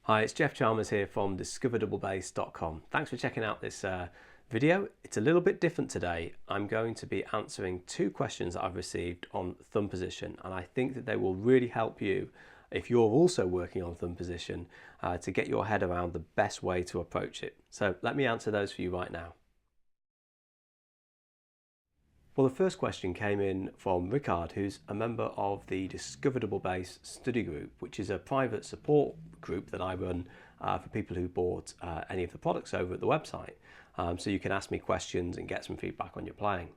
Hi, it's Jeff Chalmers here from discoverdouble-bass.com. Thanks for checking out this video. It's a little bit different today. I'm going to be answering two questions that I've received on thumb position, and I think that they will really help you if you're also working on thumb position to get your head around the best way to approach it. So let me answer those for you right now. Well, the first question came in from Ricard, who's a member of the Discover Double Bass study group, which is a private support group that I run for people who bought any of the products over at the website. So you can ask me questions and get some feedback on your playing.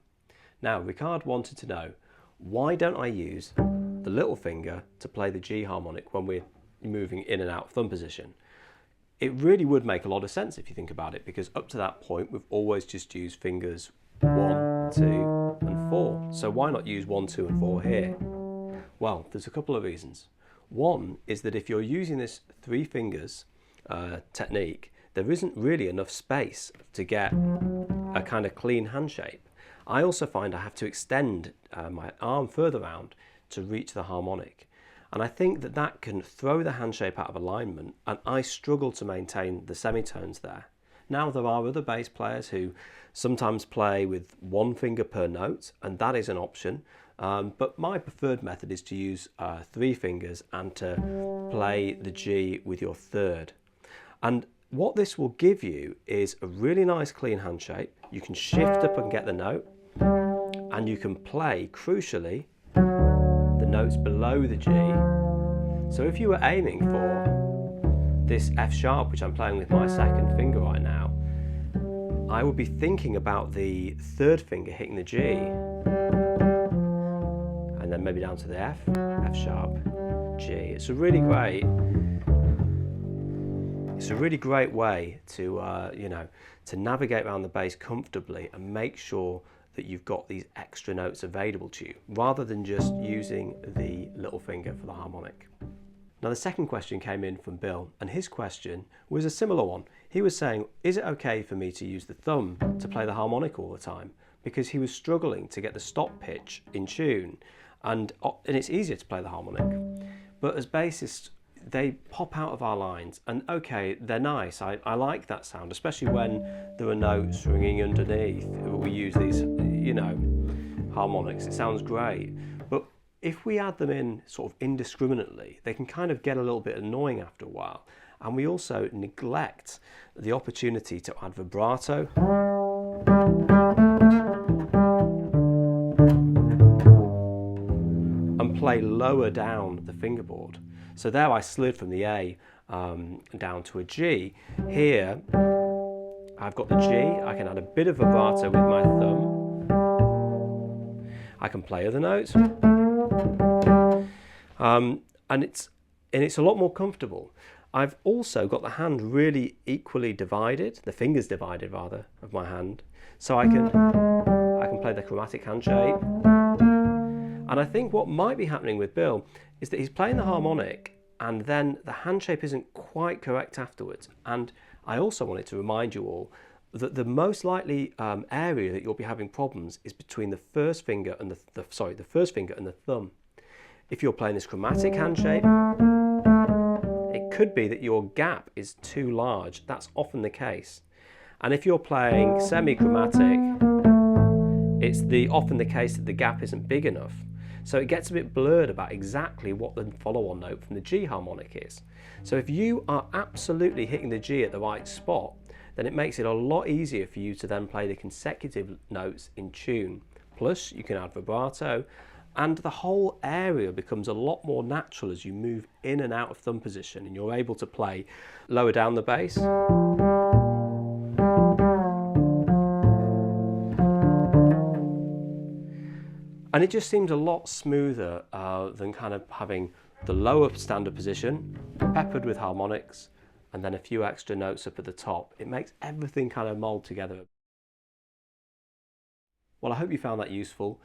Now, Ricard wanted to know, why don't I use the little finger to play the G harmonic when we're moving in and out of thumb position? It really would make a lot of sense if you think about it, because up to that point, we've always just used fingers 1, 2, and 4. So why not use 1, 2, and 4 here? Well, there's a couple of reasons. One is that if you're using this three fingers technique, there isn't really enough space to get a kind of clean hand shape. I also find I have to extend my arm further around to reach the harmonic. And I think that that can throw the hand shape out of alignment, and I struggle to maintain the semitones there. Now, there are other bass players who sometimes play with one finger per note, and that is an option. But my preferred method is to use three fingers and to play the G with your third. And what this will give you is a really nice clean hand shape. You can shift up and get the note, and you can play, crucially, the notes below the G. So if you were aiming for this F sharp, which I'm playing with my second finger right now, I would be thinking about the third finger hitting the G, and then maybe down to the F sharp, G. It's a really great way to to navigate around the bass comfortably and make sure that you've got these extra notes available to you, rather than just using the little finger for the harmonic. Now, the second question came in from Bill, and his question was a similar one. He was saying, is it okay for me to use the thumb to play the harmonic all the time? Because he was struggling to get the stop pitch in tune, and it's easier to play the harmonic. But as bassists, they pop out of our lines, and okay, they're nice. I like that sound, especially when there are notes ringing underneath. We use these, harmonics. It sounds great. But if we add them in sort of indiscriminately, they can kind of get a little bit annoying after a while. And we also neglect the opportunity to add vibrato and play lower down the fingerboard. So there I slid from the A down to a G. Here, I've got the G. I can add a bit of vibrato with my thumb. I can play other notes. And it's a lot more comfortable. I've also got the hand really equally divided, the fingers divided rather, of my hand. So I can play the chromatic hand shape. And I think what might be happening with Bill is that he's playing the harmonic, and then the hand shape isn't quite correct afterwards. And I also wanted to remind you all that the most likely area that you'll be having problems is between the first finger and the first finger and the thumb. If you're playing this chromatic hand shape, it could be that your gap is too large. That's often the case. And if you're playing semi-chromatic, it's often the case that the gap isn't big enough. So it gets a bit blurred about exactly what the follow-on note from the G harmonic is. So if you are absolutely hitting the G at the right spot, then it makes it a lot easier for you to then play the consecutive notes in tune. Plus, you can add vibrato, and the whole area becomes a lot more natural as you move in and out of thumb position, and you're able to play lower down the bass. And it just seems a lot smoother than kind of having the lower standard position peppered with harmonics and then a few extra notes up at the top. It makes everything kind of mold together. Well, I hope you found that useful.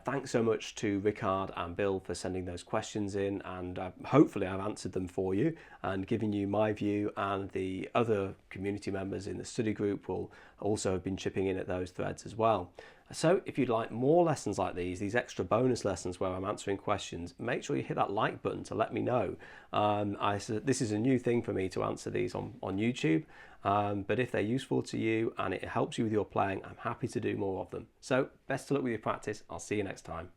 Thanks so much to Ricard and Bill for sending those questions in, and hopefully I've answered them for you and given you my view, and the other community members in the study group will also have been chipping in at those threads as well. So if you'd like more lessons like these extra bonus lessons where I'm answering questions, make sure you hit that like button to let me know. This is a new thing for me to answer these on YouTube, but if they're useful to you and it helps you with your playing, I'm happy to do more of them. So best of luck with your practice. I'll see you next time.